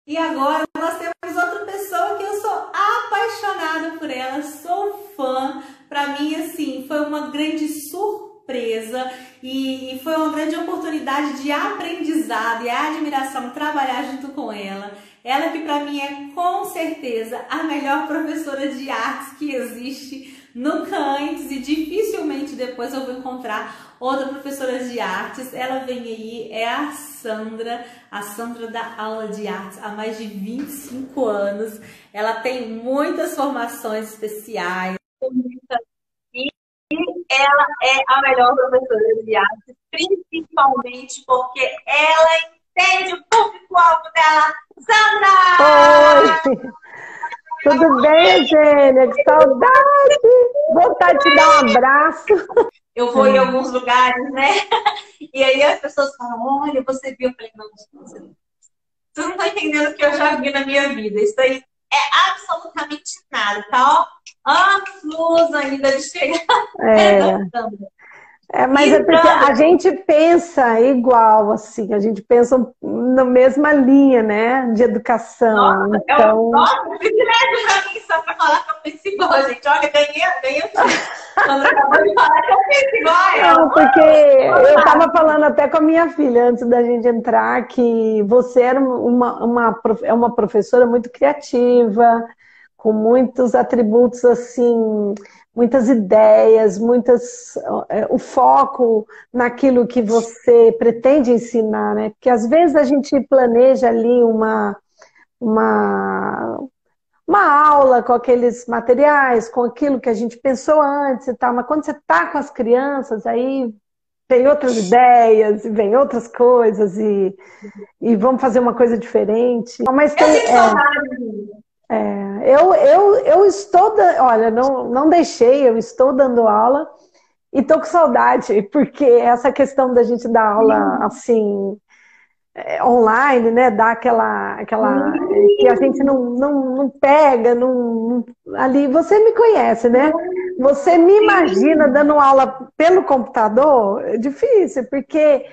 E agora nós temos outra pessoa que eu sou apaixonada por ela, sou fã. Para mim, assim, foi uma grande surpresa e foi uma grande oportunidade de aprendizado e admiração trabalhar junto com ela. Ela que para mim é com certeza a melhor professora de artes que existe. Nunca antes e dificilmente depois eu vou encontrar outra professora de artes. Ela vem aí, é a Sandra dá aula de artes há mais de 25 anos. Ela tem muitas formações especiais. E ela é a melhor professora de artes, principalmente porque ela entende o público-alvo dela. Sandra! Oi! Tudo bem, Eugênia? Que saudade! Vontade de te dar um abraço. Eu vou em alguns lugares, né? E aí as pessoas falam, olha, você viu? Eu falei, não, você não está entendendo o que eu já vi na minha vida. Isso aí é absolutamente nada, tá? Ó, anos-luz ainda de chegar. Mas é porque a gente pensa igual, assim, a gente pensa na mesma linha, né, de educação. Nossa, então... um privilégio pra mim só pra falar que eu penso igual, gente. Olha, ganhei o time. Quando eu acabou de falar que eu penso igual. Não, porque eu estava falando até com a minha filha, antes da gente entrar, que você era uma professora muito criativa, com muitos atributos, assim, muitas ideias, o foco naquilo que você pretende ensinar, né? Porque às vezes a gente planeja ali uma aula com aqueles materiais, com aquilo que a gente pensou antes e tal, mas quando você está com as crianças, aí tem outras ideias, e vem outras coisas, e vamos fazer uma coisa diferente. Mas tem... Eu estou, olha, não deixei, eu estou dando aula e estou com saudade, porque essa questão da gente dar aula assim, online, né, dar aquela que a gente não pega, ali, você me conhece, né? Você me imagina dando aula pelo computador? É difícil, porque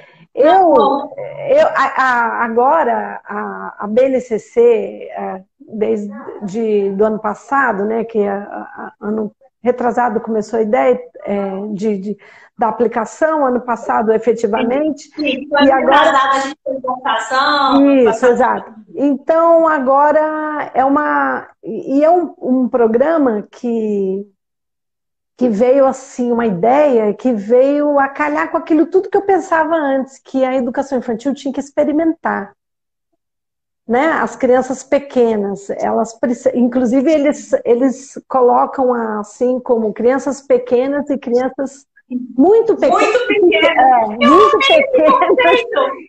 agora a BNCC, desde do ano passado, né, que ano retrasado começou a ideia da aplicação, ano passado efetivamente. Sim, e agora a gente tem computação. Isso, exato. Então agora é um programa que veio assim, uma ideia que veio a calhar com aquilo tudo que eu pensava antes, que a educação infantil tinha que experimentar. Né? As crianças pequenas, inclusive eles colocam assim como crianças pequenas e crianças muito pequenas,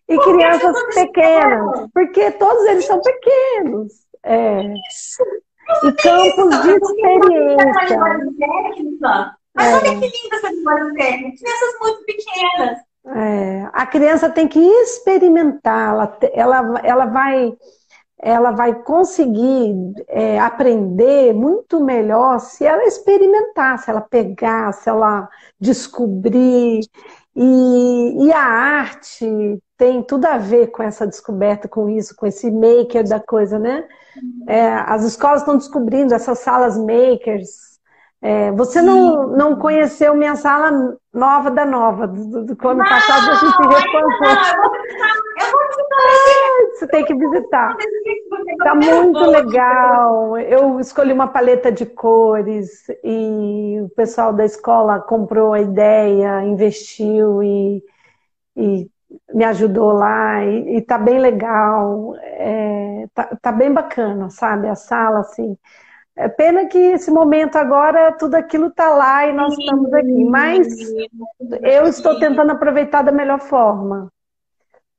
e crianças pequenas, porque todos eles são pequenos. E campos de experiência. Mas olha que linda essa linguagem técnica, crianças muito pequenas. A criança tem que experimentar, ela vai conseguir aprender muito melhor se ela experimentar, se ela pegar, se ela descobrir. E a arte tem tudo a ver com essa descoberta, com isso, com esse maker da coisa, né? As escolas estão descobrindo essas salas makers. Você não conheceu minha sala nova da nova, do ano passado a gente repassou. Eu vou visitar. Você tem que visitar. Tá muito legal. Eu escolhi uma paleta de cores e o pessoal da escola comprou a ideia, investiu e me ajudou lá e tá bem legal. Tá bem bacana, sabe? A sala, assim. É pena que esse momento agora, tudo aquilo tá lá e nós estamos aqui. Mas eu estou tentando aproveitar da melhor forma,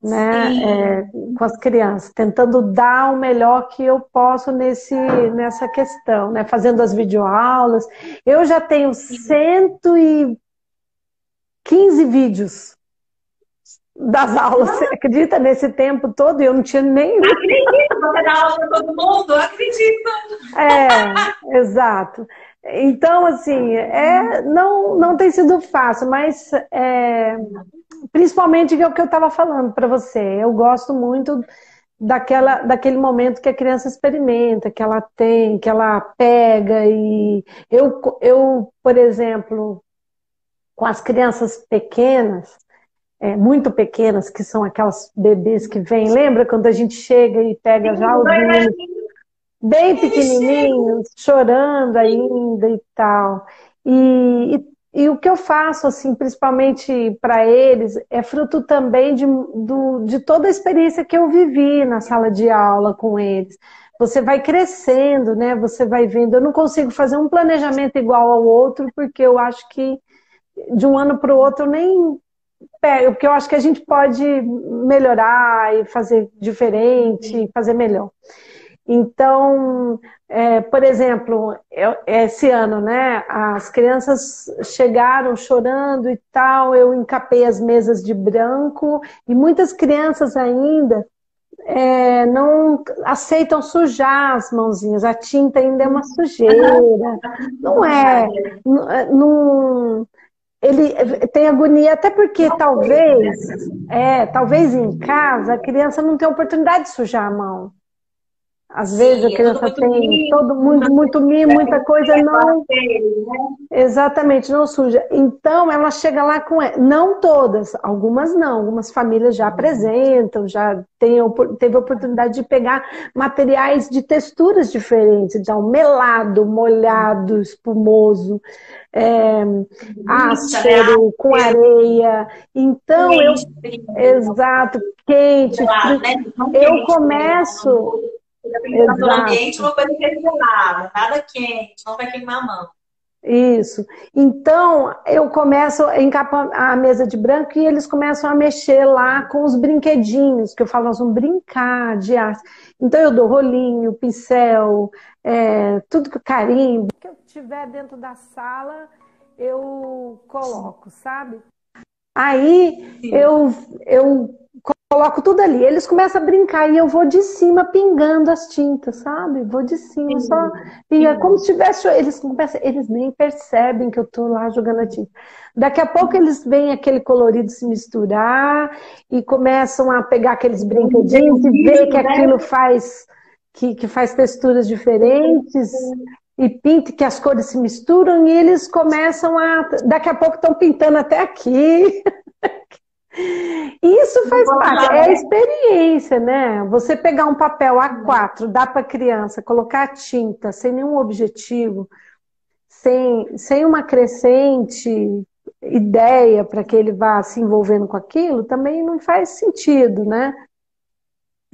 né? Com as crianças, tentando dar o melhor que eu posso nessa questão, né? Fazendo as videoaulas. Eu já tenho 115 vídeos das aulas, você acredita? Nesse tempo todo eu não tinha nenhum. Acredito, você dá aula para todo mundo, acredito. Exato. Então, assim, não tem sido fácil, mas principalmente é o que eu estava falando para você. Eu gosto muito daquele momento que a criança experimenta, que ela tem, que ela pega. E por exemplo, com as crianças pequenas, muito pequenas, que são aquelas bebês que vêm, lembra quando a gente chega e pega já os meninos bem pequenininhos, chorando ainda e tal. E o que eu faço, assim, principalmente para eles, é fruto também de toda a experiência que eu vivi na sala de aula com eles. Você vai crescendo, né? Você vai vendo. Eu não consigo fazer um planejamento igual ao outro, porque eu acho que de um ano para o outro eu nem pego, porque eu acho que a gente pode melhorar e fazer diferente, fazer melhor. Então, por exemplo, esse ano, né, as crianças chegaram chorando e tal, eu encapei as mesas de branco e muitas crianças ainda não aceitam sujar as mãozinhas, a tinta ainda é uma sujeira, não é, não, ele tem agonia, até porque talvez em casa a criança não tenha oportunidade de sujar a mão. Às vezes a criança tem todo muito mimo, muita coisa, não. Exatamente, não suja. Então ela chega lá com. Não todas, algumas não, algumas famílias já apresentam, já teve a oportunidade de pegar materiais de texturas diferentes, então melado, molhado, espumoso, áspero, com areia. Então exato, quente, eu começo. Temperatura ambiente, uma coisa que é gelada, nada quente, não vai queimar a mão. Isso. Então, eu começo a encapar a mesa de branco e eles começam a mexer lá com os brinquedinhos, que eu falo, nós vamos brincar de arte. Então, eu dou rolinho, pincel, tudo que carimbo. O que eu tiver dentro da sala, eu coloco, sabe? Aí, eu coloco tudo ali, eles começam a brincar e eu vou de cima pingando as tintas, sabe? Vou de cima, só pinga, como se tivesse. Eles nem percebem que eu tô lá jogando a tinta. Daqui a pouco eles veem aquele colorido se misturar e começam a pegar aqueles brinquedinhos e ver que aquilo que faz texturas diferentes e pinta, que as cores se misturam e eles começam daqui a pouco estão pintando até aqui. Isso faz parte, é a experiência, né? Você pegar um papel A4, dar para a criança, colocar a tinta sem nenhum objetivo, sem uma crescente ideia para que ele vá se envolvendo com aquilo, também não faz sentido, né?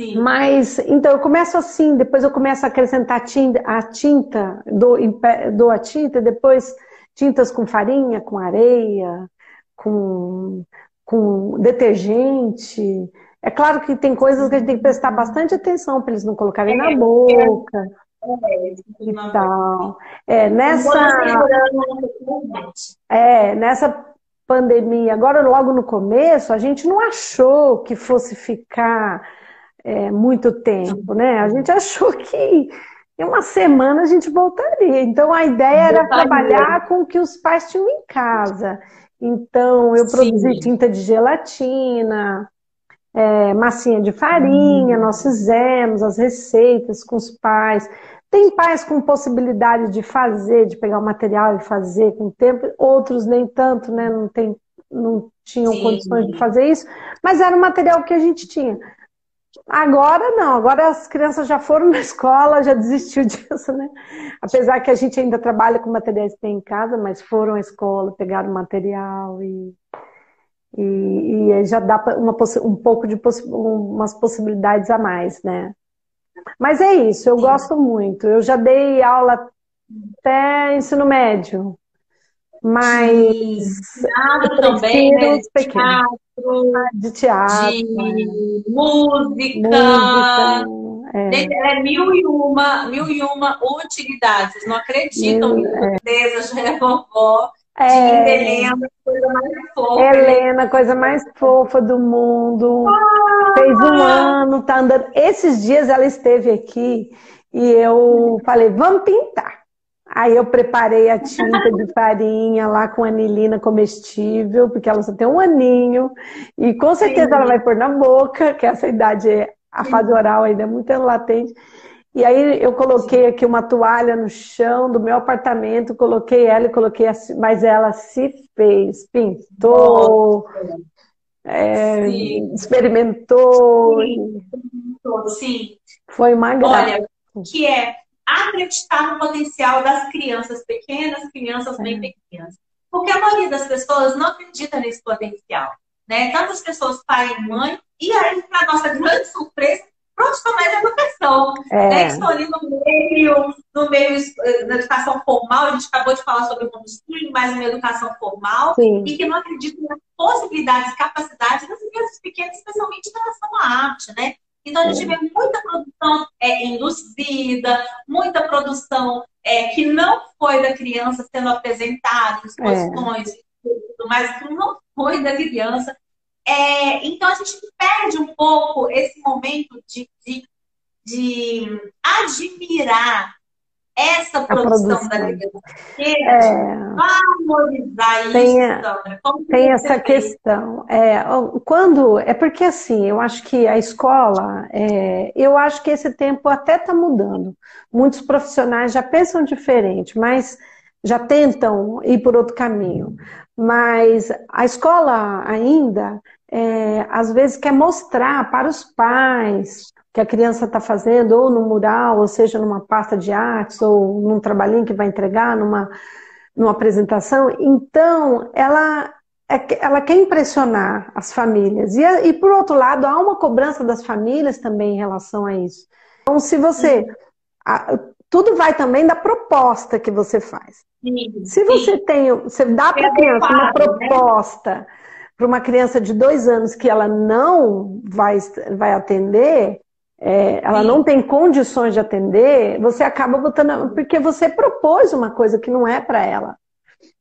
Sim. Mas, então, eu começo assim, depois eu começo a acrescentar a tinta, dou a tinta, depois tintas com farinha, com areia, com detergente. É claro que tem coisas que a gente tem que prestar bastante atenção para eles não colocarem na boca e tal. Nessa pandemia, agora logo no começo, a gente não achou que fosse ficar muito tempo, né? A gente achou que em uma semana a gente voltaria. Então a ideia era trabalhar com o que os pais tinham em casa. Então, eu produzi tinta de gelatina, massinha de farinha, nós fizemos as receitas com os pais. Tem pais com possibilidade de fazer, de pegar o material e fazer com o tempo, outros nem tanto, né? Não tinham condições de fazer isso, mas era o material que a gente tinha. Agora não, agora as crianças já foram na escola, já desistiu disso, né? Apesar que a gente ainda trabalha com materiais que tem em casa, mas foram à escola, pegaram material e já dá um pouco de umas possibilidades a mais, né? Mas é isso, eu gosto muito. Eu já dei aula até ensino médio, mas também, né? De teatro, de música. Mil e uma utilidades. Vocês não acreditam que a empresa já é vovó de Helena, coisa mais fofa. Helena, coisa mais fofa do mundo. Fez um ano, tá andando. Esses dias ela esteve aqui e eu falei, vamos pintar. Aí eu preparei a tinta de farinha lá com anilina comestível, porque ela só tem um aninho. E com certeza ela vai pôr na boca, que essa idade a fase oral ainda é muito latente. E aí eu coloquei aqui uma toalha no chão do meu apartamento, coloquei ela e coloquei assim, mas ela se fez, pintou, experimentou. Sim. Foi uma graça. Olha, que é acreditar no potencial das crianças pequenas, crianças bem pequenas. Porque a maioria das pessoas não acredita nesse potencial, né? Tantas pessoas, pai e mãe, e aí, para nossa grande surpresa, pronto, começa a educação. Né? Estão ali no meio da educação formal, a gente acabou de falar sobre o homeschooling, mas uma educação formal, Sim. e que não acreditam nas possibilidades, capacidades das crianças pequenas, especialmente em relação à arte, né? Então, a gente vê muita produção induzida, muita produção que não foi da criança sendo apresentada, exposições e tudo mais, que não foi da criança. Então, a gente perde um pouco esse momento de admirar essa produção da criança. Valorizar isso, Sandra. Tem essa questão. É porque assim, eu acho que a escola, eu acho que esse tempo até está mudando. Muitos profissionais já pensam diferente, mas já tentam ir por outro caminho. Mas a escola ainda, às vezes, quer mostrar para os pais que a criança está fazendo, ou no mural, ou seja, numa pasta de artes, ou num trabalhinho que vai entregar, numa apresentação. Então, ela quer impressionar as famílias. E, por outro lado, há uma cobrança das famílias também em relação a isso. Então, se você... tudo vai também da proposta que você faz. Se você dá para a criança uma proposta, para uma criança de 2 anos que ela não vai atender, ela não tem condições de atender, você acaba botando... Porque você propôs uma coisa que não é para ela.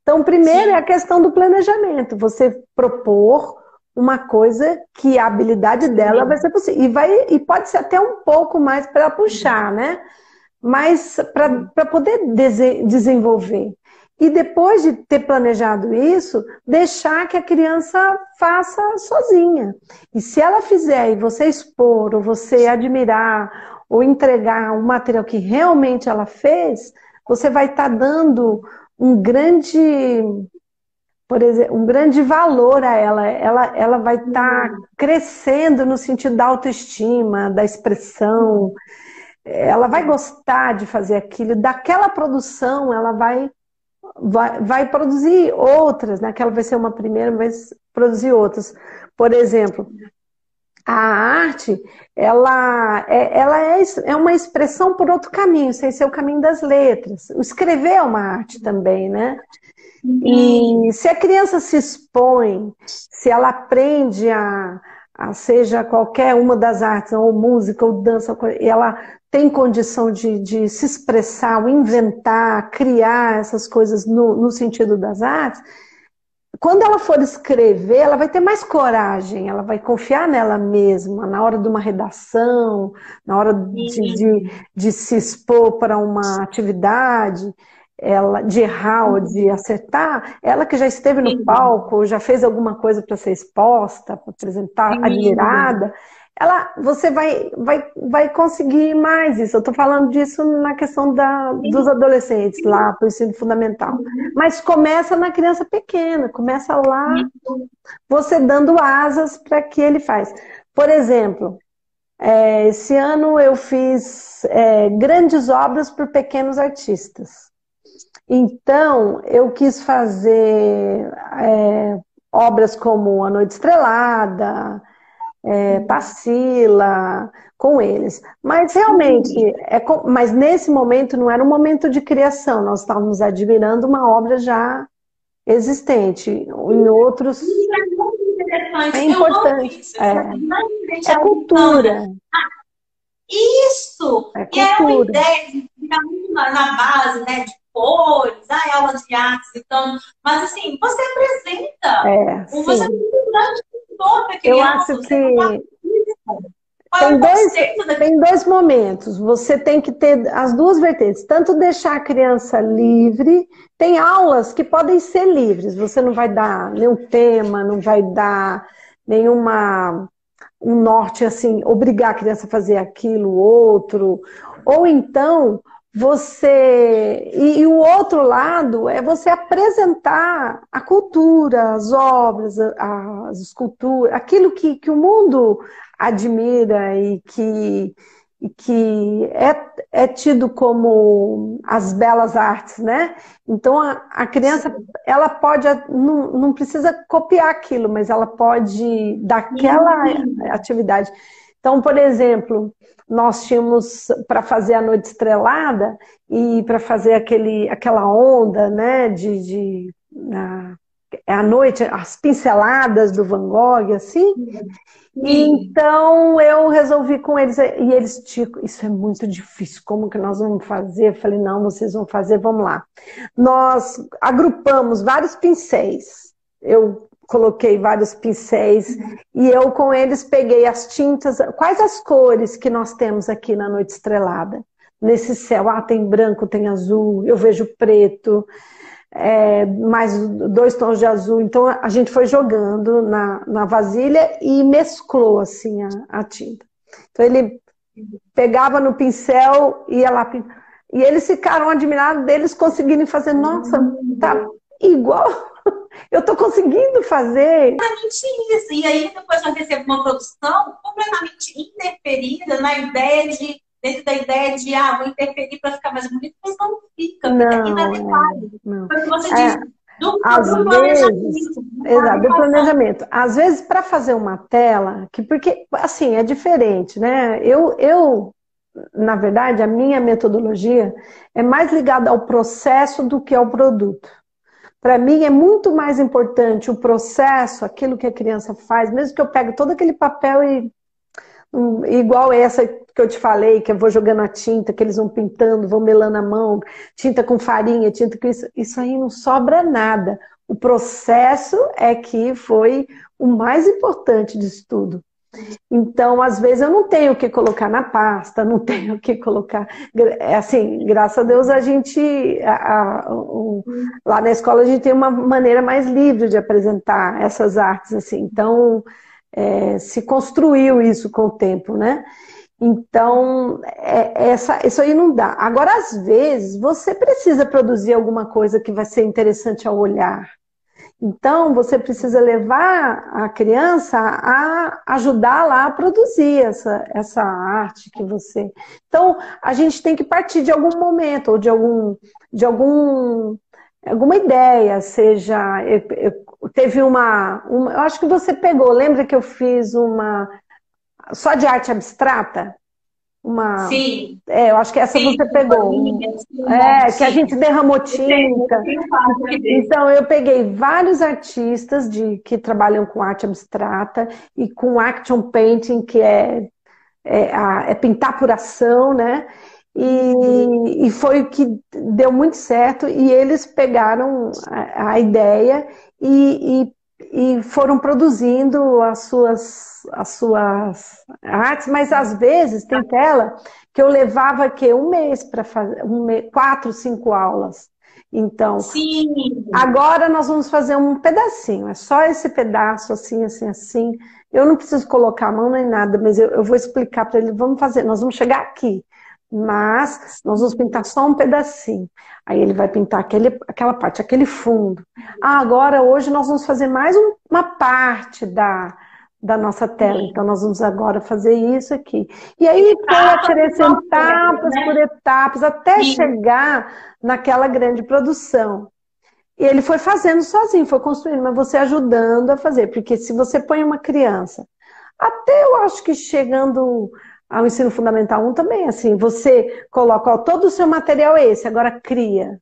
Então, primeiro é a questão do planejamento. Você propor uma coisa que a habilidade dela vai ser possível. E pode ser até um pouco mais para puxar, né? Mas para poder desenvolver. E depois de ter planejado isso, deixar que a criança faça sozinha. E se ela fizer e você expor, ou você admirar, ou entregar um material que realmente ela fez, você vai estar dando um grande, por exemplo, um grande valor a ela. Ela vai estar crescendo no sentido da autoestima, da expressão. Ela vai gostar de fazer aquilo. Daquela produção, ela vai produzir outras, né? Que ela vai ser uma primeira, mas produzir outras. Por exemplo, a arte, ela é uma expressão por outro caminho, sem ser o caminho das letras. O escrever é uma arte também, né? E se a criança se expõe, se ela aprende seja qualquer uma das artes, ou música, ou dança, e ela tem condição de se expressar, ou inventar, criar essas coisas no sentido das artes, quando ela for escrever, ela vai ter mais coragem, ela vai confiar nela mesma, na hora de uma redação, na hora de se expor para uma atividade, de errar ou de acertar, ela que já esteve no palco, já fez alguma coisa para ser exposta, para apresentar, admirada, você vai conseguir mais isso. Eu estou falando disso na questão dos adolescentes, lá para o ensino fundamental. Mas começa na criança pequena, começa lá, você dando asas para que ele faz. Por exemplo, esse ano eu fiz grandes obras por pequenos artistas. Então, eu quis fazer obras como A Noite Estrelada, Tarsila, com eles. Mas realmente, mas nesse momento não era um momento de criação, nós estávamos admirando uma obra já existente. Em outros... É importante. É cultura. Isso! É cultura. E era uma ideia de ficar muito na base, né, de cores, aula de artes, então, mas assim, você apresenta, você toda criança, eu acho que tem dois momentos, você tem que ter as duas vertentes, tanto deixar a criança livre, tem aulas que podem ser livres, você não vai dar nenhum tema, não vai dar nenhuma um norte assim, obrigar a criança a fazer aquilo, outro, ou então e o outro lado é você apresentar a cultura, as obras, as esculturas, aquilo que o mundo admira e que é tido como as belas artes, né? Então a criança, ela pode, não precisa copiar aquilo, mas ela pode dar aquela atividade. Então, por exemplo, nós tínhamos para fazer a noite estrelada e para fazer aquela onda, né, à noite, as pinceladas do Van Gogh, assim. Então eu resolvi com eles, e eles, Tico, isso é muito difícil, como que nós vamos fazer? Eu falei, não, vocês vão fazer, vamos lá. Nós agrupamos vários pincéis, eu coloquei vários pincéis e eu com eles peguei as tintas, quais as cores que nós temos aqui na Noite Estrelada, nesse céu, tem branco, tem azul, eu vejo preto, mais 2 tons de azul. Então a gente foi jogando na vasilha e mesclou assim a tinta. Então ele pegava no pincel e ia lá, e eles ficaram admirados deles conseguirem fazer. Nossa, tá igual, eu tô conseguindo fazer. Exatamente isso. E aí depois nós recebemos uma produção completamente interferida na ideia dentro da ideia de, vou interferir para ficar mais bonito, mas não fica, aqui dá detalhe. Foi o que você disse, do planejamento. Exato, do planejamento. Às vezes, para fazer uma tela, porque, assim, é diferente, né? Eu, na verdade, a minha metodologia é mais ligada ao processo do que ao produto. Para mim, é muito mais importante o processo, aquilo que a criança faz, mesmo que eu pegue todo aquele papel igual essa que eu te falei, que eu vou jogando a tinta, que eles vão pintando, vão melando a mão, tinta com farinha, tinta com isso aí não sobra nada. O processo é que foi o mais importante disso tudo. Então, às vezes, eu não tenho o que colocar na pasta, não tenho o que colocar... Assim, graças a Deus, a gente... lá na escola, a gente tem uma maneira mais livre de apresentar essas artes, assim. Então, se construiu isso com o tempo, né? Então, isso aí não dá. Agora, às vezes, você precisa produzir alguma coisa que vai ser interessante ao olhar. Então, você precisa levar a criança a ajudar lá a produzir essa arte que você... Então, a gente tem que partir de algum momento, ou de alguma ideia, seja... Teve eu acho que você pegou, lembra que eu fiz uma... Só de arte abstrata? Sim. Eu acho que essa você pegou. Que a gente derramou tinta. Então, eu peguei vários artistas que trabalham com arte abstrata e com action painting, que é pintar por ação, né? E foi o que deu muito certo. E eles pegaram a ideia e foram produzindo as suas artes, mas às vezes tem tela que eu levava um mês para fazer, 4, 5 aulas. Então, agora nós vamos fazer um pedacinho, é só esse pedaço, assim, assim, assim. Eu não preciso colocar a mão nem nada, mas eu vou explicar para ele, nós vamos chegar aqui. Mas nós vamos pintar só um pedacinho. Aí ele vai pintar aquela parte, aquele fundo. Agora hoje nós vamos fazer mais uma parte da nossa tela. Então nós vamos agora fazer isso aqui. E aí foi acrescentando etapas por etapas, até chegar naquela grande produção. E ele foi fazendo sozinho, foi construindo, mas você ajudando a fazer. Porque se você põe uma criança, até eu acho que chegando... ao ensino fundamental 1 também, assim, você coloca, todo o seu material é esse, agora cria.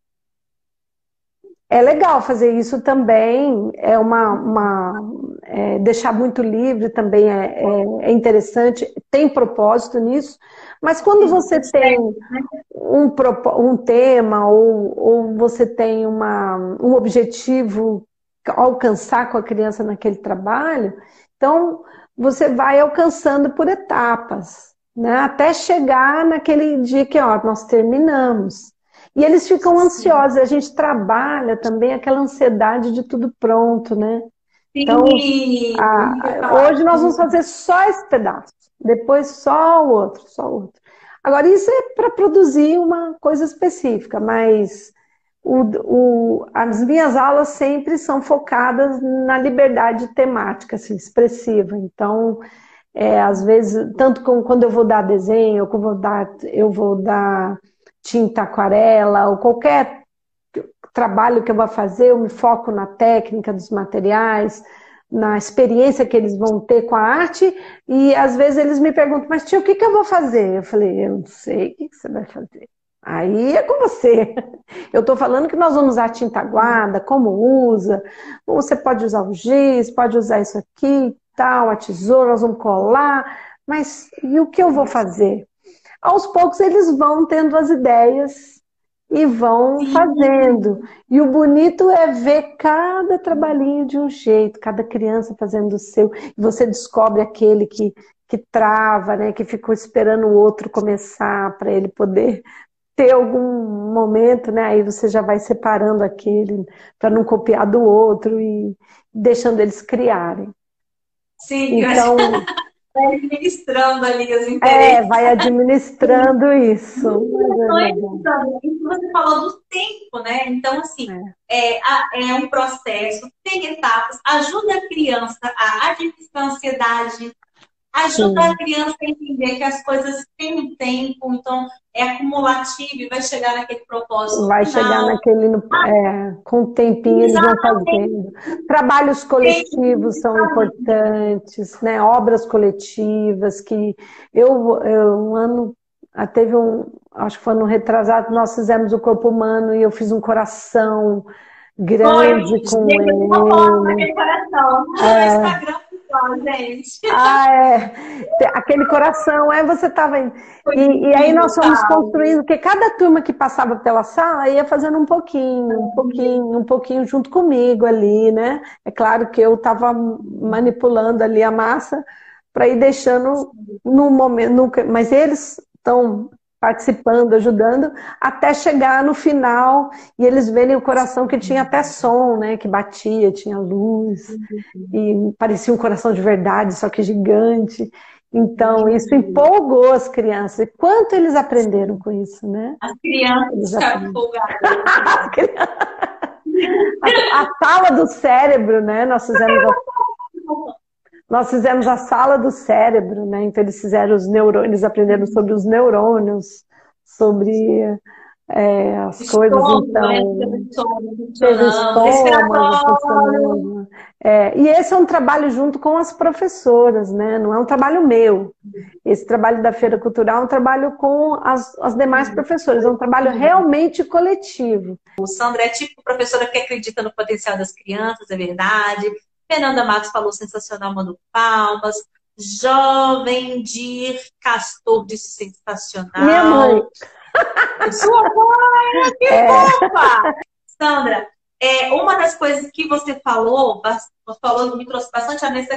É legal fazer isso também, deixar muito livre também é interessante, tem propósito nisso, mas quando você tem um tema ou você tem um objetivo a alcançar com a criança naquele trabalho, então você vai alcançando por etapas. Né, até chegar naquele dia que nós terminamos. E eles ficam ansiosos, a gente trabalha também aquela ansiedade de tudo pronto, né? Então, Sim, eu ia falar. hoje nós vamos fazer só esse pedaço, depois só o outro, só o outro. Agora, isso é para produzir uma coisa específica, mas as minhas aulas sempre são focadas na liberdade temática, assim, expressiva. Então, às vezes, tanto como quando eu vou dar desenho, eu vou dar tinta aquarela, ou qualquer trabalho que eu vou fazer, eu me foco na técnica dos materiais, na experiência que eles vão ter com a arte, e às vezes eles me perguntam, mas tia, o que eu vou fazer? Eu falei, eu não sei, o que você vai fazer? Aí é com você. Eu estou falando que nós vamos usar tinta aguada, como usa, você pode usar o giz, pode usar isso aqui, tal, a tesoura, nós vamos colar, mas e o que eu vou fazer? Aos poucos eles vão tendo as ideias e vão Sim. fazendo. E o bonito é ver cada trabalhinho de um jeito, cada criança fazendo o seu. E você descobre aquele que trava, né? Que ficou esperando o outro começar para ele poder ter algum momento, né? Aí você já vai separando aquele para não copiar do outro e deixando eles criarem. Sim, que vai Então, administrando ali os interesses. vai administrando isso. Mas é legal. Isso você falou do tempo, né? Então, assim, É. é um processo, tem etapas, ajuda a criança a administrar a ansiedade, ajuda a Sim. criança a entender que as coisas têm um tempo, então é acumulativo e vai chegar naquele propósito Vai chegar final. naquele. Com o tempinho eles vão Exatamente. fazendo. Trabalhos coletivos são importantes, né? Obras coletivas que um ano teve acho que foi no retrasado, nós fizemos o corpo humano e eu fiz um coração Foi, grande com depois eu vou falar ele. daquele coração. No Instagram, pessoal, gente. Aquele coração, você estava indo. Foi E aí incrível, nós fomos sabe? construindo, porque cada turma que passava pela sala ia fazendo um pouquinho, um pouquinho, um pouquinho junto comigo ali, né? É claro que eu estava manipulando ali a massa para ir deixando no momento, mas eles estão participando, ajudando, até chegar no final e eles verem o coração que tinha até som, né? Que batia, tinha luz e parecia um coração de verdade, só que gigante. Então, isso empolgou as crianças. E quanto eles aprenderam com isso, né? As crianças Eles ficaram aprenderam. empolgadas. A sala do cérebro, né? Nós fizemos a sala do cérebro, né? Então, eles fizeram os neurônios, eles aprenderam sobre os neurônios, sobre as coisas, Estômago, né? então. Estômago Teve o funcionando, estômago respiratório. funcionando. E esse é um trabalho junto com as professoras, né? Não é um trabalho meu. Esse trabalho da Feira Cultural é um trabalho com as demais professoras, é um trabalho realmente coletivo. O Sandra é tipo professora que acredita no potencial das crianças, é verdade. Fernanda Matos falou sensacional, mandou palmas. Jovem Dir Castor disse Minha mãe. sensacional. Sua mãe, que fofa! Sandra, uma das coisas que você falou, me trouxe bastante a mente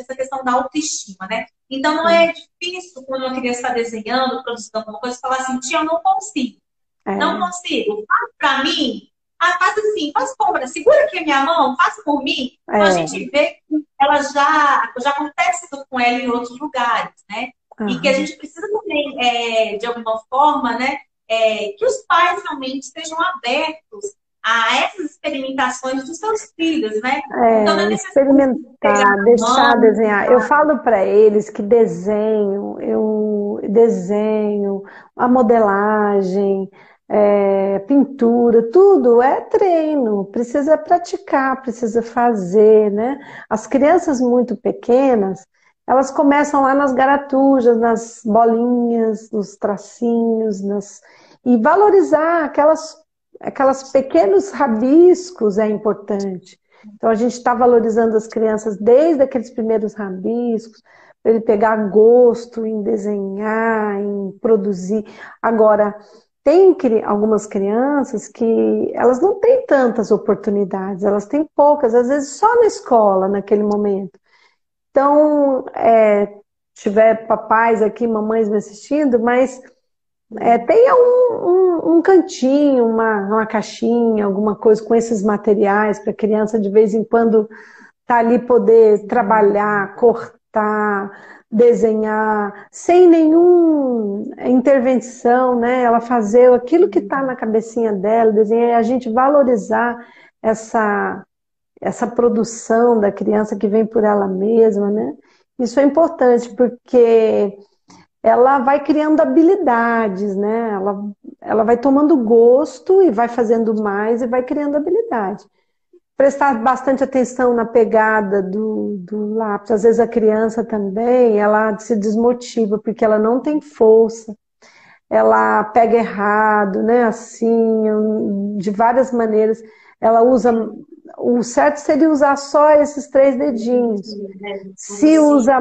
essa questão da autoestima, né? Então não é difícil quando uma criança está desenhando, produzindo alguma coisa, falar assim, tia, eu não consigo. Não consigo. Faz pra mim. Faz assim, faz compra, segura aqui a minha mão, faz por mim. Então a gente vê que ela já acontece com ela em outros lugares, né? E que a gente precisa também, de alguma forma, né, que os pais realmente estejam abertos a essas experimentações dos seus filhos, né? Então, não é experimentar, deixar desenhar. Eu falo para eles que desenho, a modelagem, pintura, tudo é treino, precisa praticar, precisa fazer, né? As crianças muito pequenas, elas começam lá nas garatujas, nas bolinhas, nos tracinhos, e valorizar aquelas pequenos rabiscos é importante. Então a gente está valorizando as crianças desde aqueles primeiros rabiscos, para ele pegar gosto em desenhar, em produzir. Agora, tem algumas crianças que elas não têm tantas oportunidades, elas têm poucas, às vezes só na escola, naquele momento. Então, tiver papais aqui, mamães me assistindo, mas Tenha um cantinho, uma caixinha, alguma coisa com esses materiais para a criança de vez em quando tá ali poder trabalhar, cortar, desenhar, sem nenhuma intervenção, né? Ela fazer aquilo que está na cabecinha dela, desenhar, e a gente valorizar essa produção da criança que vem por ela mesma, né? Isso é importante porque ela vai criando habilidades, né? Ela vai tomando gosto e vai fazendo mais e vai criando habilidade. Prestar bastante atenção na pegada do lápis. Às vezes a criança também, ela se desmotiva porque ela não tem força. Ela pega errado, né? Assim, de várias maneiras. Ela usa... O certo seria usar só esses 3 dedinhos. Se usa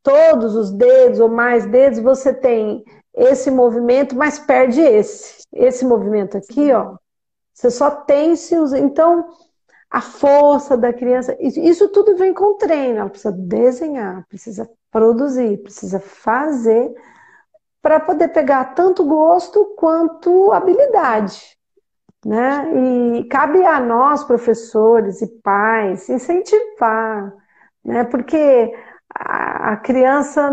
todos os dedos ou mais dedos, você tem esse movimento, mas perde esse. Esse movimento aqui, ó, você só tem se usa. Então, a força da criança, isso tudo vem com treino. Ela precisa desenhar, precisa produzir, precisa fazer para poder pegar tanto gosto quanto habilidade, né? E cabe a nós, professores e pais, incentivar, né? Porque a criança,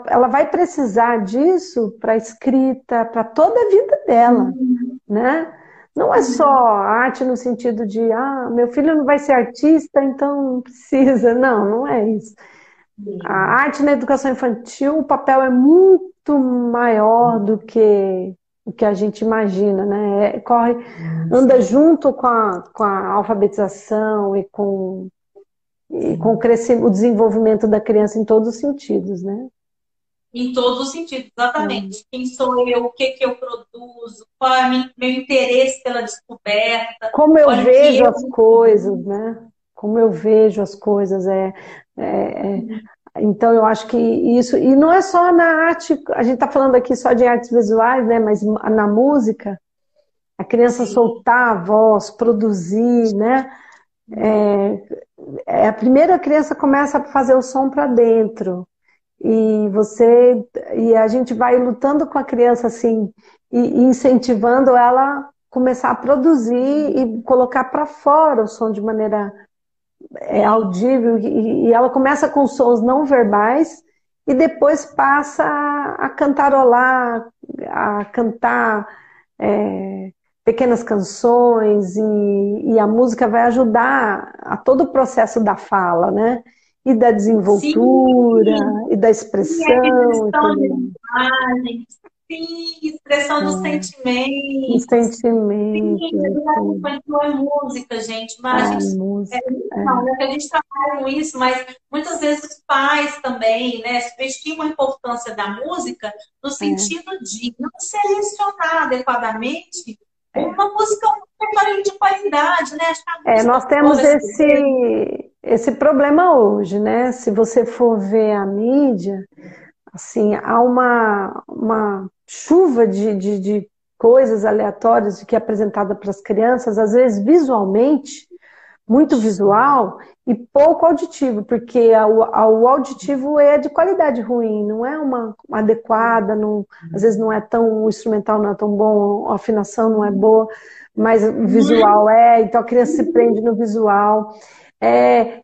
ela vai precisar disso para a escrita, para toda a vida dela, né? Não é só arte no sentido de, meu filho não vai ser artista, então não precisa. Não, não é isso. A arte na educação infantil, o papel é muito maior do que o que a gente imagina, né? Anda junto com a alfabetização e com o desenvolvimento da criança em todos os sentidos, né? Em todos os sentidos, exatamente. Quem sou eu, o que eu produzo, qual é o meu interesse pela descoberta. Como eu vejo as coisas, né? Como eu vejo as coisas. Então, eu acho que isso... E não é só na arte, a gente está falando aqui só de artes visuais, né? Mas na música, a criança soltar a voz, produzir, né? A primeira criança começa a fazer o som para dentro. E a gente vai lutando com a criança assim, e incentivando ela a começar a produzir e colocar para fora o som de maneira audível, e ela começa com sons não verbais e depois passa a cantarolar, a cantar pequenas canções, e a música vai ajudar a todo o processo da fala, né? E da desenvoltura, e da expressão. Expressão dos sentimentos. Sentimentos. É música, gente. Mas música. A gente trabalha com isso, mas muitas vezes os pais também, né, subestimam a importância da música no sentido de não selecionar adequadamente uma música, um repertório de qualidade, né? Nós temos esse problema hoje, né? Se você for ver a mídia, assim, há uma chuva de coisas aleatórias que é apresentada para as crianças, às vezes visualmente, muito visual e pouco auditivo, porque o auditivo é de qualidade ruim, não é uma adequada, às vezes não é tão, o instrumental não é tão bom, a afinação não é boa, mas o visual então a criança se prende no visual.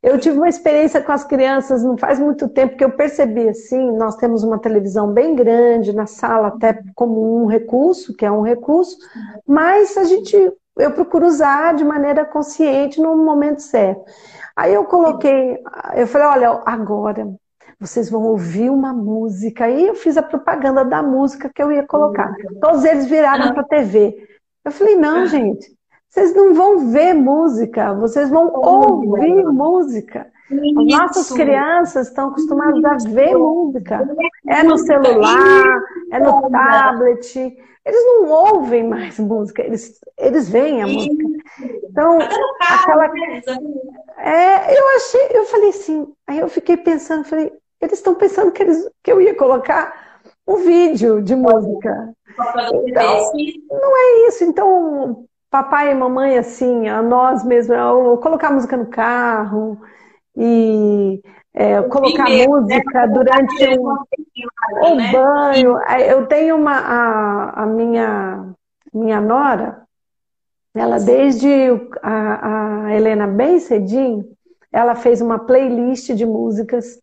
Eu tive uma experiência com as crianças não faz muito tempo que eu percebi assim, nós temos uma televisão bem grande na sala, até como um recurso, que é um recurso, mas eu procuro usar de maneira consciente no momento certo. Aí eu falei, olha, agora vocês vão ouvir uma música. Aí eu fiz a propaganda da música que eu ia colocar. Todos eles viraram para a TV. Eu falei, não, gente, vocês não vão ver música, vocês vão ouvir música. As nossas crianças estão acostumadas a ver música. É no celular, é no tablet. Eles não ouvem mais música, eles veem a música. Então, eu falei assim, aí eu fiquei pensando, falei, eles estão pensando que eu ia colocar um vídeo de música. Então, não é isso. Então, papai e mamãe, assim, a nós mesmos, colocar música no carro, e colocar mesmo, né? música durante o Né? banho. Eu tenho a minha nora, ela desde a Helena bem cedinho, ela fez uma playlist de músicas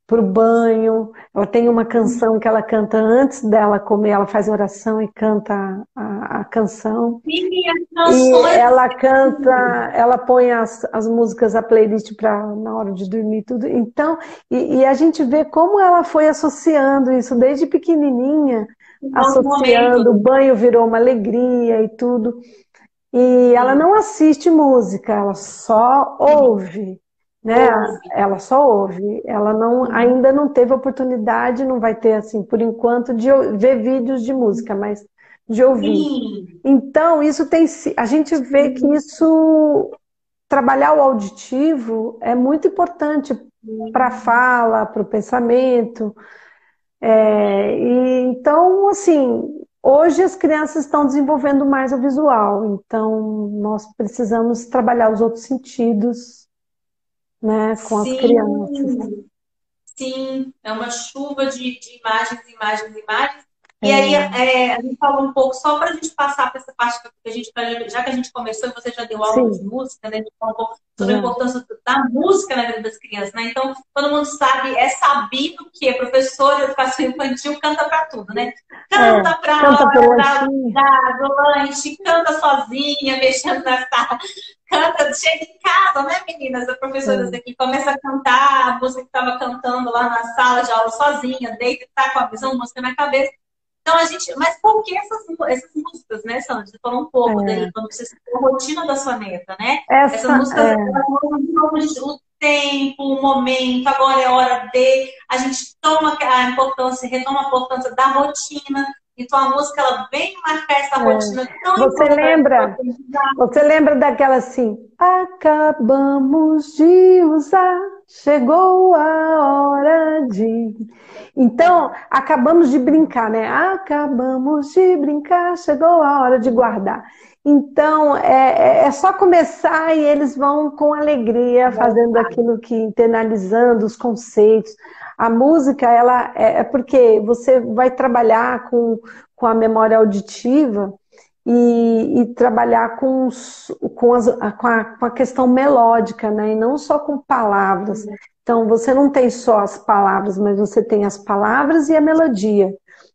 para o banho. Ela tem uma canção que ela canta antes dela comer, ela faz oração e canta a canção. Sim, as E canções. ela canta, ela põe as músicas, a playlist para na hora de dormir tudo. Então, e a gente vê como ela foi associando isso desde pequenininha, associando, o banho virou uma alegria e tudo. E ela não assiste música, ela só ouve, né? Ela só ouve. Ela ainda não teve oportunidade, não vai ter assim, por enquanto, de ver vídeos de música, mas de ouvir. Sim. Então, isso a gente vê que isso, trabalhar o auditivo é muito importante para a fala, para o pensamento. Então, assim, hoje as crianças estão desenvolvendo mais o visual, então nós precisamos trabalhar os outros sentidos, né, com as crianças. Sim, é uma chuva de imagens, imagens, imagens. E aí a gente falou um pouco, só para a gente passar para essa parte que a gente, já que a gente começou e você já deu aula de música, né? A gente falou um pouco sobre a importância da música na vida das crianças, né? Então, todo mundo sabe, é sabido que a professora de educação infantil canta para tudo, né? Canta para a hora do lanche, canta sozinha, mexendo na sala. Canta, chega em casa, né, meninas? As professoras aqui começam a cantar a música que estava cantando lá na sala de aula sozinha, deita, tá com a visão, música na cabeça. Então a gente. Mas por que essas músicas, né, Sandra? Você falou um pouco daí, quando você citou a rotina da sua neta, né? Essas músicas, elas mudam o tempo, o momento, agora é hora de. A gente toma a importância, retoma a importância da rotina. Então a música ela vem marcar essa rotina tão importante. Você lembra daquela assim? Acabamos de usar, chegou a hora de. Então, acabamos de brincar, né? Acabamos de brincar, chegou a hora de guardar. Então, é só começar e eles vão com alegria fazendo aquilo que, internalizando os conceitos. A música, ela é porque você vai trabalhar com a memória auditiva e trabalhar com a questão melódica, né? E não só com palavras. Então, você não tem só as palavras, mas você tem as palavras e a melodia.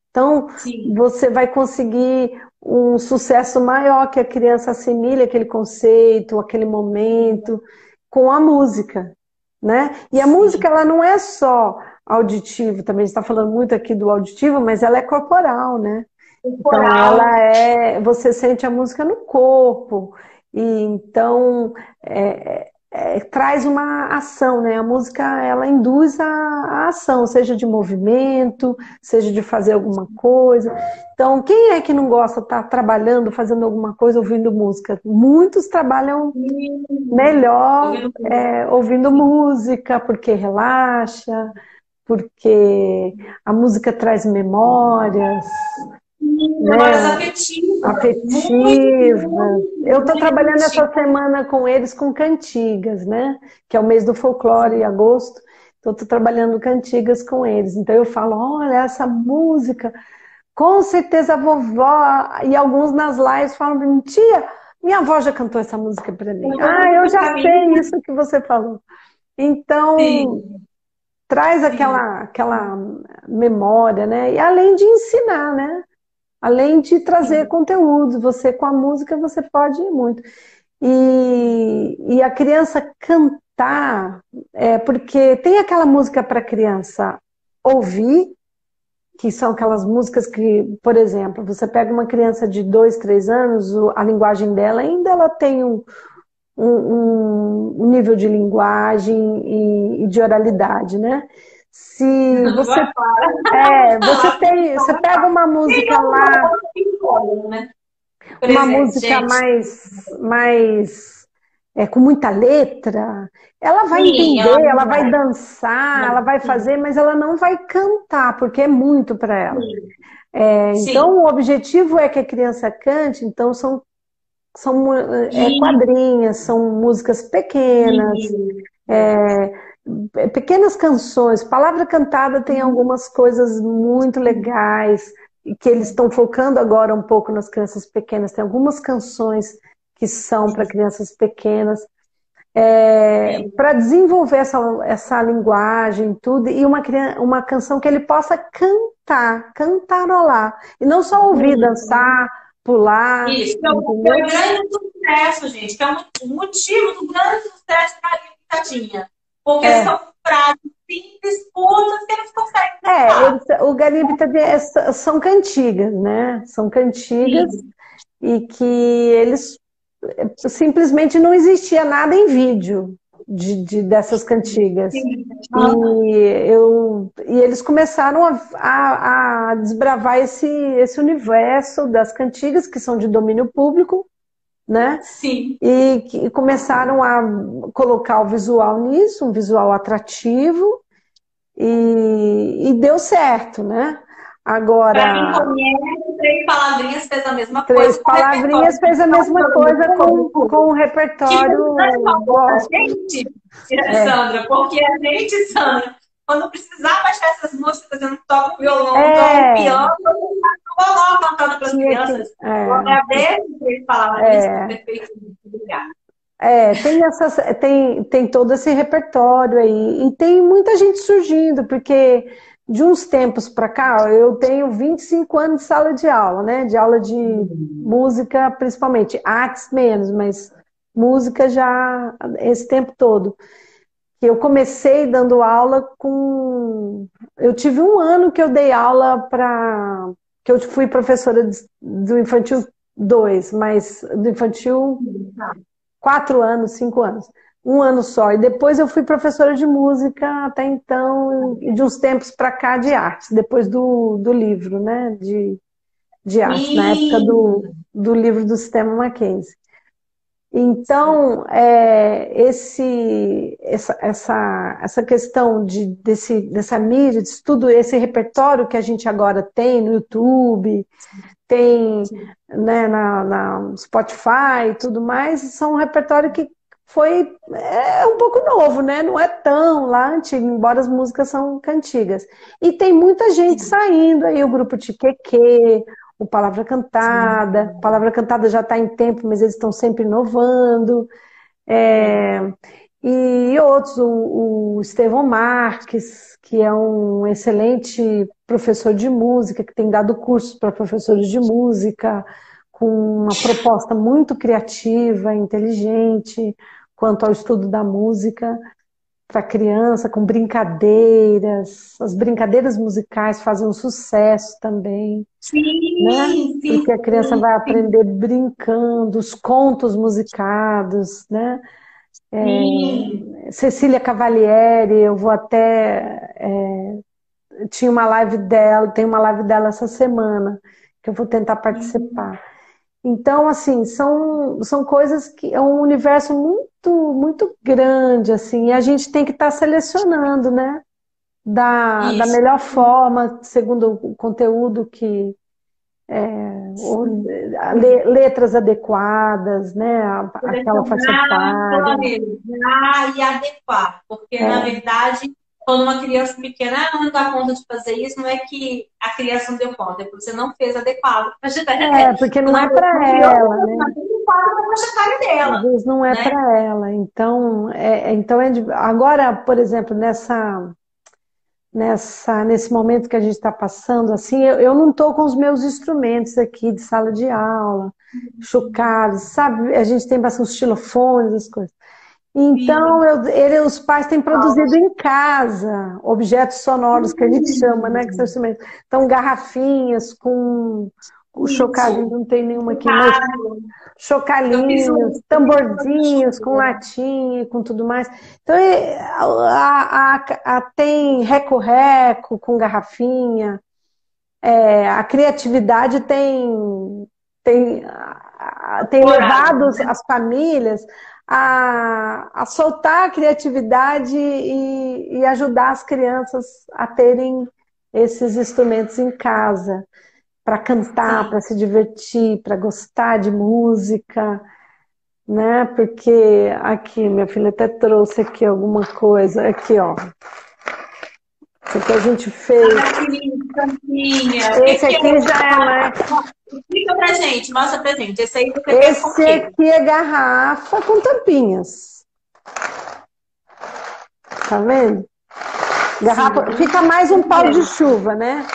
Então, você vai conseguir um sucesso maior, que a criança assimile aquele conceito, aquele momento, com a música, né? E a música, ela não é só auditiva, também a gente está falando muito aqui do auditivo, mas ela é corporal, né? Então, você sente a música no corpo, e então traz uma ação, né? A música, ela induz a ação, seja de movimento, seja de fazer alguma coisa. Então, quem é que não gosta de estar trabalhando, fazendo alguma coisa, ouvindo música? Muitos trabalham melhor ouvindo música, porque relaxa, porque a música traz memórias. Memórias afetivas. Eu estou trabalhando essa semana com eles com cantigas, né? Que é o mês do folclore, agosto. Então, estou trabalhando cantigas com eles. Então, eu falo, olha, essa música, com certeza a vovó, e alguns nas lives falam para mim, tia, minha avó já cantou essa música para mim. Eu já sei isso que você falou. Então, traz aquela memória, né? E além de ensinar, né? Além de trazer conteúdo, você com a música você pode ir muito. E a criança cantar, porque tem aquela música para a criança ouvir, que são aquelas músicas que, por exemplo, você pega uma criança de 2, 3 anos, a linguagem dela ainda ela tem um nível de linguagem e de oralidade, né? Se você você pega uma música lá, uma música mais com muita letra, ela vai entender, ela vai dançar, ela vai fazer, mas ela não vai cantar, porque é muito para ela. Então, o objetivo é que a criança cante, então são quadrinhas, são músicas pequenas, pequenas canções. Palavra Cantada tem algumas coisas muito legais, e que eles estão focando agora um pouco nas crianças pequenas. Tem algumas canções que são para crianças pequenas, para desenvolver essa linguagem, tudo, e uma canção que ele possa cantarolar, e não só ouvir, dançar, pular. Isso, que é um grande sucesso, gente, que é um motivo do grande sucesso da Picadinha. Porque são frases simples, curtas, que eles conseguem cantar. O Galinha Pintadinha são cantigas, né? São cantigas. Sim. E que eles simplesmente não existia nada em vídeo dessas cantigas. Sim. E eles começaram a desbravar esse universo das cantigas, que são de domínio público, né? Sim. E começaram a colocar o visual nisso, um visual atrativo, e deu certo, né? Agora, pra quem conhece, Três Palavrinhas fez a mesma coisa. Três Palavrinhas fez a mesma coisa com o repertório. Gente, Sandra, porque a gente, Sandra, quando precisava achar essas músicas, eu não toco violão, não toco piano, eu não vou cantando para as crianças. Eu agradeço Três Palavrinhas, perfeito. Obrigada. Tem todo esse repertório aí. E tem muita gente surgindo, porque de uns tempos para cá, eu tenho 25 anos de sala de aula, né? De aula de música, principalmente. Artes menos, mas música já esse tempo todo. Eu comecei dando aula com... Eu tive um ano que eu dei aula para... que eu fui professora do Infantil 2, mas do Infantil 4 anos, 5 anos. Um ano só. E depois eu fui professora de música até então, de uns tempos para cá, de artes, depois do livro, né? De artes, na época do livro do Sistema Mackenzie. Então, essa questão dessa mídia, de tudo esse repertório que a gente agora tem no YouTube, tem, né, na Spotify e tudo mais, são um repertório que foi um pouco novo, né? Não é tão lá antigo, embora as músicas são cantigas. E tem muita gente saindo aí, o grupo Tiqueque, o Palavra Cantada. Sim. Palavra Cantada já está em tempo, mas eles estão sempre inovando. E outros, o Estevão Marques, que é um excelente professor de música, que tem dado cursos para professores de música, com uma proposta muito criativa, inteligente, quanto ao estudo da música para criança, com brincadeiras. As brincadeiras musicais fazem um sucesso também. Sim, né? sim. Porque a criança vai aprender brincando, os contos musicados, né? Cecília Cavalieri, eu vou até... tinha uma live dela, tem uma live dela essa semana, que eu vou tentar participar. Então, assim, são coisas que é um universo muito, muito grande, assim, e a gente tem que estar selecionando, né? Da melhor forma, segundo o conteúdo que... letras adequadas, né? Aquela faixa etária. E adequar, porque, na verdade... Quando uma criança pequena não dá conta de fazer isso, não é que a criança não deu conta, é porque você não fez adequado. Porque não é para ela, né? Às vezes não é para ela. Então, agora, por exemplo, nesse momento que a gente está passando, assim, eu não estou com os meus instrumentos aqui de sala de aula, chocados, sabe? A gente tem bastante xilofones, as coisas. Então, os pais têm produzido em casa objetos sonoros, que a gente chama, né? Que são instrumentos. Então, garrafinhas com chocalhinho, não tem nenhuma aqui, mas chocalhinhos, tamborzinhos com latinha e com tudo mais. Então, tem reco-reco com garrafinha. A criatividade tem levado as famílias a soltar a criatividade e ajudar as crianças a terem esses instrumentos em casa, para cantar, para se divertir, para gostar de música. né? Porque aqui, minha filha até trouxe aqui alguma coisa. Aqui, ó. Isso aqui a gente fez. Ah, que lindo, tampinha. Esse aqui já é mais. Explica pra gente, mostra pra gente. Esse aí você fez com o Esse quê? aqui é garrafa com tampinhas. Tá vendo? Garrafa, fica mais um pau de chuva, né?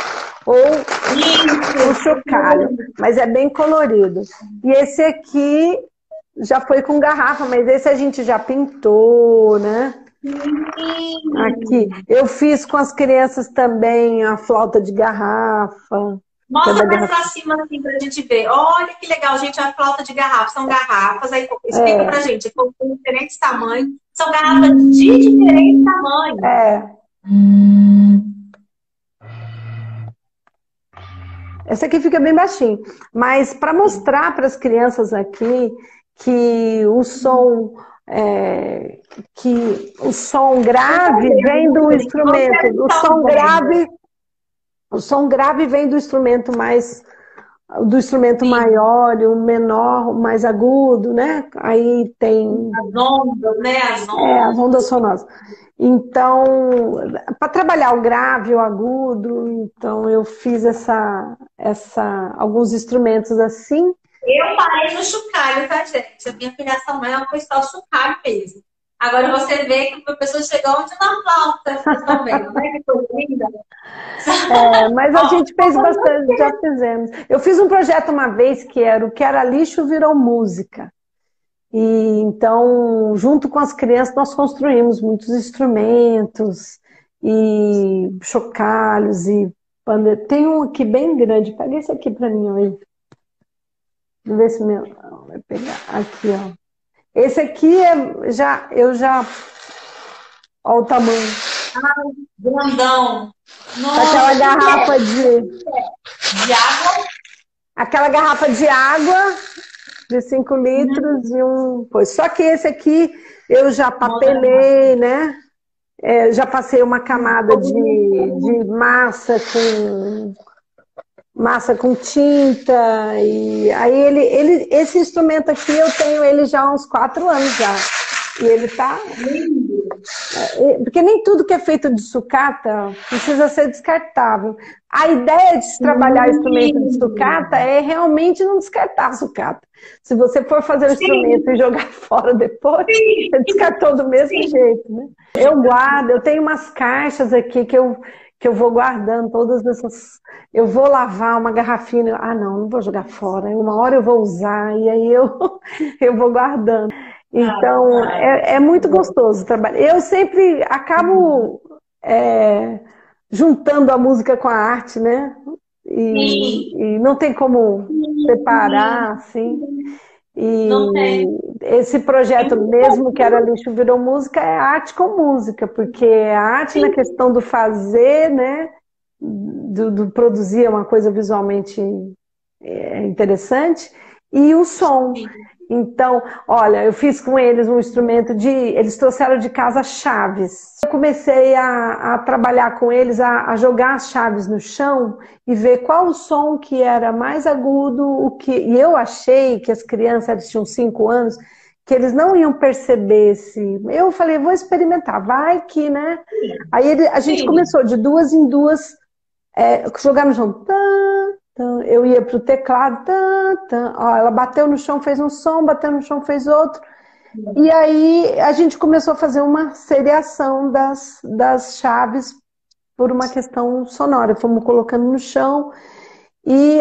Ou um chocalho, mas é bem colorido. E esse aqui já foi com garrafa, mas esse a gente já pintou, né? Aqui. Eu fiz com as crianças também a flauta de garrafa. Mostra mais pra cima assim pra gente ver. Olha que legal, gente, a flauta de garrafa. São garrafas, aí explica pra gente, são de diferentes tamanhos. São garrafas de diferentes tamanhos. Essa aqui fica bem baixinho. Mas para mostrar para as crianças aqui que o som grave vem do instrumento. O som grave vem do instrumento maior e o menor, o mais agudo, né? Aí tem as ondas, né? As ondas sonoras. Então, para trabalhar o grave, o agudo, então eu fiz alguns instrumentos assim. Eu parei no chocalho, tá, gente? A minha afiliação maior foi só o chocalho mesmo. Agora você vê que a pessoa chegou onde na flauta, vocês estão vendo, né? Que coisa linda. Mas a gente fez bastante, já fizemos. Eu fiz um projeto uma vez que era o que era lixo virou música. E então, junto com as crianças, nós construímos muitos instrumentos e chocalhos e pandeiro. Tem um aqui bem grande. Pega esse aqui para mim, aí. Vamos ver se meu vai pegar aqui, ó. Esse aqui eu já olha o tamanho. Grandão. Nossa, aquela garrafa de água. Aquela garrafa de água de 5 litros e um. Pois, só que esse aqui eu já papelei, né? Já passei uma camada de massa com tinta. E aí esse instrumento aqui eu tenho ele já há uns 4 anos já. E ele tá. Porque nem tudo que é feito de sucata precisa ser descartável. A ideia de se trabalhar instrumento de sucata é realmente não descartar a sucata. Se você for fazer o instrumento e jogar fora depois, você descartou do mesmo jeito, né? Eu guardo, eu tenho umas caixas aqui que eu vou guardando todas essas. Eu vou lavar uma garrafinha. Não vou jogar fora. Uma hora eu vou usar e aí eu vou guardando. Então, é muito gostoso trabalhar. Eu sempre acabo juntando a música com a arte, né? E não tem como separar, assim. E esse projeto mesmo, que era Lixo Virou Música, é arte com música, porque a arte na questão do fazer, né? Do produzir uma coisa visualmente interessante, e o som. Então, olha, eu fiz com eles um instrumento eles trouxeram de casa chaves. Eu comecei a trabalhar com eles, a jogar as chaves no chão e ver qual o som que era mais agudo, e eu achei que as crianças, eles tinham 5 anos, que eles não iam perceber Eu falei, vou experimentar, vai que, né? Aí a gente começou de 2 em 2, jogar no chão. Eu ia pro teclado, ela bateu no chão, fez um som, bateu no chão, fez outro. E aí a gente começou a fazer uma seriação das chaves por uma questão sonora. Fomos colocando no chão e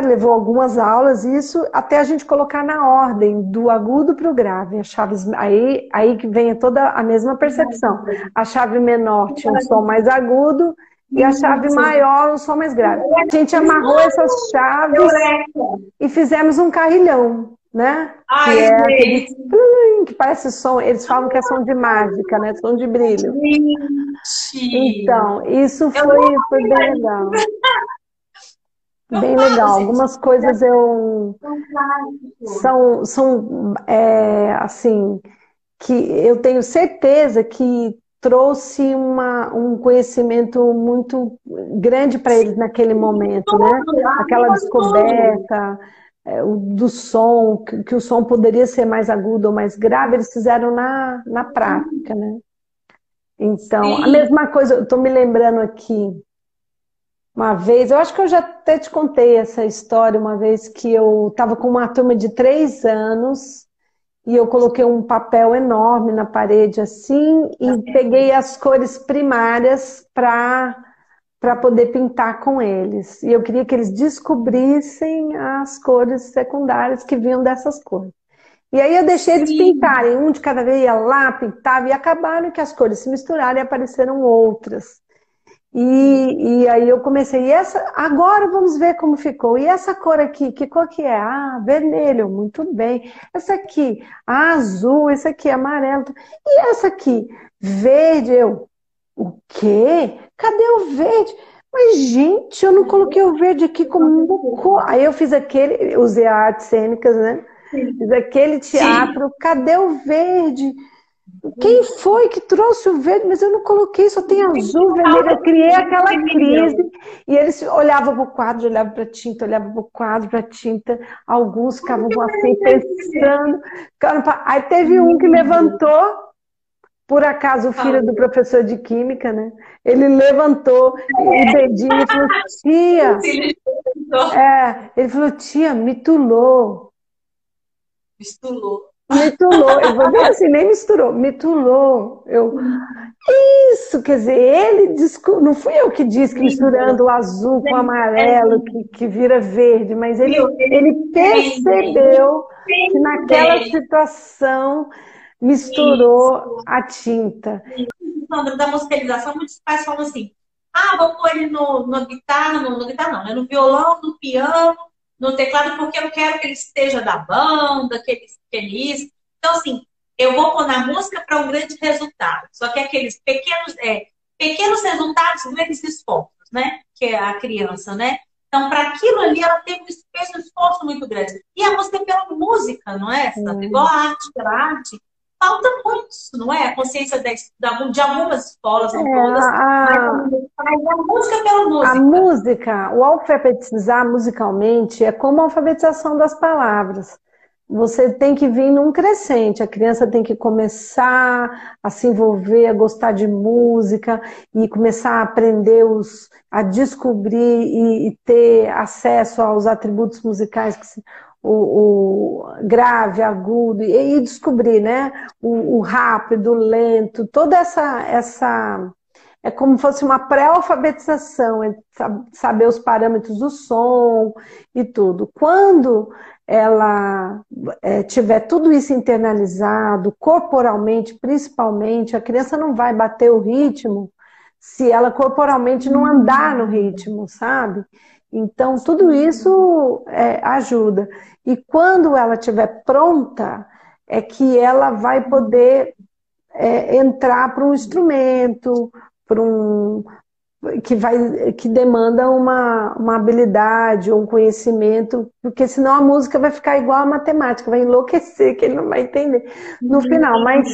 levou algumas aulas, isso, até a gente colocar na ordem, do agudo para o grave. As chaves, aí que vem toda a mesma percepção. A chave menor tinha um som mais agudo, e a chave maior, um som mais grave. A gente amarrou essas chaves e fizemos um carrilhão, né? Que parece som, eles falam que é som de mágica, né? Som de brilho. Então, isso foi bem legal. Bem legal. Algumas coisas são assim, que eu tenho certeza que trouxe um conhecimento muito grande para eles naquele momento, né? Aquela descoberta, do som, que o som poderia ser mais agudo ou mais grave, eles fizeram na prática, né? Então, a Sim. mesma coisa, eu estou me lembrando aqui, uma vez, eu acho que eu já até te contei essa história, uma vez que eu estava com uma turma de 3 anos e eu coloquei um papel enorme na parede assim e peguei as cores primárias para poder pintar com eles. E eu queria que eles descobrissem as cores secundárias que vinham dessas cores. E aí eu deixei eles Sim. pintarem, um de cada vez ia lá, pintava, e acabaram que as cores se misturaram e apareceram outras. E aí eu comecei, agora vamos ver como ficou. E essa cor aqui, que cor que é? Ah, vermelho, muito bem. Essa aqui, azul, esse aqui, amarelo. E essa aqui, verde, o quê? Cadê o verde? Mas, gente, eu não coloquei o verde aqui como cor. Aí eu fiz usei artes cênicas, né? Fiz aquele teatro, cadê o verde? Quem foi que trouxe o verde? Mas eu não coloquei, só tem azul, vermelho. Eu criei aquela crise. E eles olhavam para o quadro, olhavam para a tinta, olhavam para o quadro, para a tinta. Alguns ficavam assim, pensando. Aí teve um que levantou, por acaso, o filho do professor de química, né? Ele levantou o dedinho e falou, tia... ele falou, tia, mitulou. Misturou. Mitulou. Ele falou bem assim, nem misturou, mitulou. Isso, quer dizer, não fui eu que disse que misturando o azul com o amarelo, que vira verde, mas ele percebeu que naquela situação misturou a tinta. Sandra, da musicalização, muitos pais falam assim, vou pôr ele no guitarra, no guitarra não, né? No violão, no piano, no teclado, porque eu quero que ele esteja da banda, que ele isso. Então, assim, eu vou pôr na música para um grande resultado. Só que aqueles pequenos resultados, grandes esforços, né? Que é a criança, né? Então, para aquilo ali, ela teve um esforço muito grande. E a música é pela música, não é? Igual a arte pela arte. Falta muito, não é? A consciência de algumas escolas, não todas, mas a música pela música. A música, o alfabetizar musicalmente é como a alfabetização das palavras. Você tem que vir num crescente, a criança tem que começar a se envolver, a gostar de música e começar a aprender a descobrir e ter acesso aos atributos musicais o grave, agudo, e descobrir, né? O rápido, o lento, toda essa é como se fosse uma pré-alfabetização, saber os parâmetros do som e tudo. Quando ela tiver tudo isso internalizado, corporalmente, principalmente, a criança não vai bater o ritmo se ela corporalmente não andar no ritmo, sabe? Então, tudo isso ajuda. E quando ela estiver pronta, é que ela vai poder entrar para um instrumento, que demanda uma habilidade ou um conhecimento, porque senão a música vai ficar igual a matemática, vai enlouquecer, que ele não vai entender no final. Mas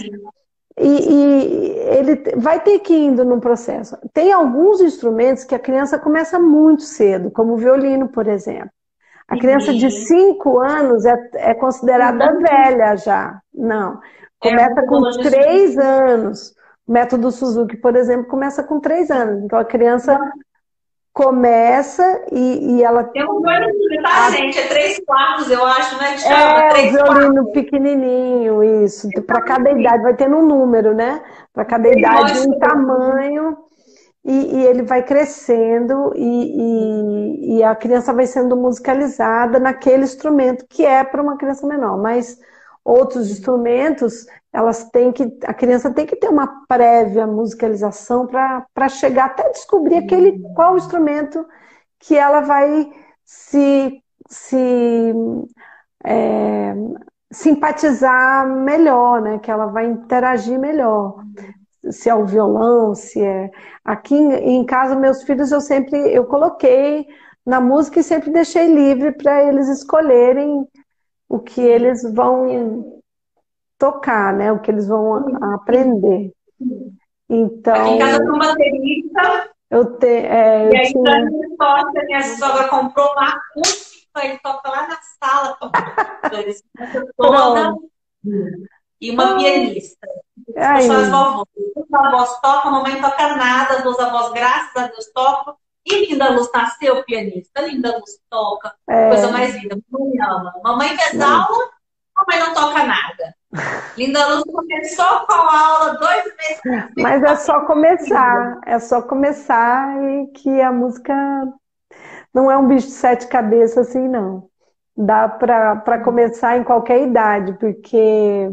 ele vai ter que ir indo num processo. Tem alguns instrumentos que a criança começa muito cedo, como o violino, por exemplo. A criança de 5 anos é considerada velha já. Não. Começa com 3 anos. O método Suzuki, por exemplo, começa com 3 anos. Então a criança começa e ela... Tem um violino, tá, gente? É 3/4, eu acho, né? Que chama, um violino pequenininho, isso. Para cada idade, vai tendo um número, né? Para cada idade, um tamanho... E ele vai crescendo e a criança vai sendo musicalizada naquele instrumento que é para uma criança menor. Mas outros instrumentos, a criança tem que ter uma prévia musicalização para chegar até descobrir qual instrumento que ela vai simpatizar melhor, né? Que ela vai interagir melhor. Se é o violão, se é... Aqui em casa, meus filhos, eu coloquei na música e sempre deixei livre para eles escolherem o que eles vão tocar, né? O que eles vão aprender. Então... Aqui em casa tem uma baterista. E aí, minha sogra comprou uma acústica ele toca lá na sala, toda, Pronto. e uma pianista. Aí, São as vovós. Os avós tocam, a mamãe toca nada, as duas avós, graças a Deus, tocam. E Linda Luz nasceu pianista. Linda Luz toca, coisa é, mais linda. Mamãe ama. Mamãe fez aula, mamãe não toca nada. Linda Luz começou com a aula 2 meses. mas é só começar e que a música não é um bicho de 7 cabeças assim, não. Dá para começar em qualquer idade, porque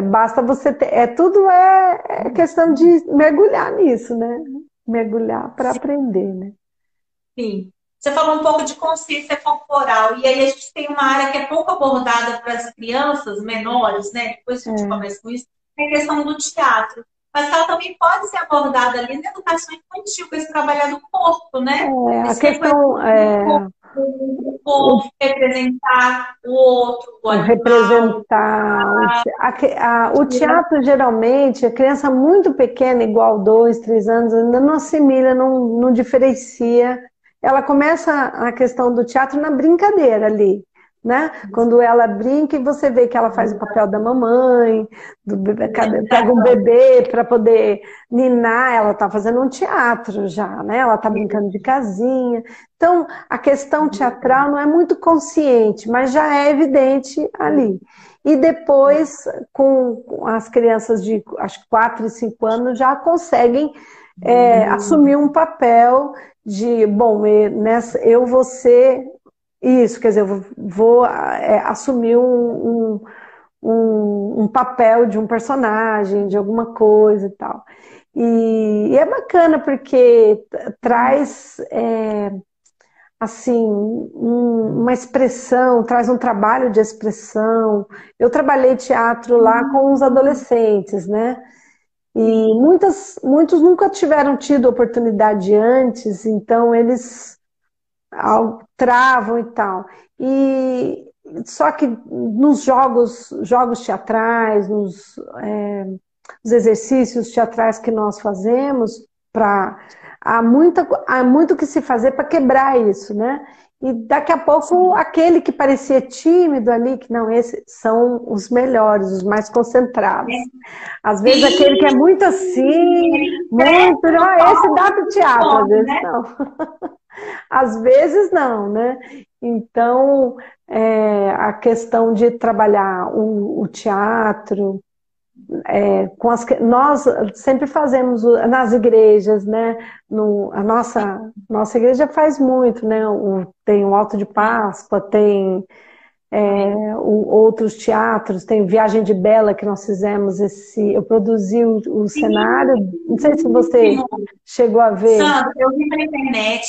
basta você ter. Tudo é questão de mergulhar nisso, né? Mergulhar para aprender, né? Sim. Você falou um pouco de consciência corporal, e aí a gente tem uma área que é pouco abordada para as crianças menores, né? Depois a gente começa com isso, é a questão do teatro. Mas ela também pode ser abordada ali na educação infantil, com esse trabalhar do corpo, né? A Esse questão é o corpo, representar o outro, o animal. Representar. O teatro, geralmente, a criança muito pequena, igual 2, 3 anos, ainda não assimila, não diferencia. Ela começa a questão do teatro na brincadeira ali, né? Quando ela brinca e você vê que ela faz o papel da mamãe, pega um bebê para poder ninar, ela está fazendo um teatro já, né? Ela está brincando de casinha. Então, a questão teatral não é muito consciente, mas já é evidente ali. E depois, com as crianças de, acho que 4 e 5 anos, já conseguem assumir um papel de, bom, eu vou ser isso, quer dizer, eu vou assumir um papel de um personagem, de alguma coisa e tal. E é bacana porque traz assim, uma expressão, traz um trabalho de expressão. Eu trabalhei teatro lá com os adolescentes, né? E muitos nunca tiveram tido oportunidade antes, então eles travam e tal. E só que nos jogos teatrais, nos exercícios teatrais que nós fazemos, há muito que se fazer para quebrar isso, né? E daqui a pouco, aquele que parecia tímido ali, que não, esses são os melhores, os mais concentrados. Às vezes aquele que é muito assim, muito, esse dá para o teatro, às vezes não. Às vezes não, né? Então, a questão de trabalhar o teatro, nós sempre fazemos nas igrejas, né? A nossa igreja faz muito, né? Tem o Alto de Páscoa, tem outros teatros, tem Viagem de Bela que nós fizemos eu produzi o cenário, não sei se você chegou a ver. Sandra, eu vi pela internet.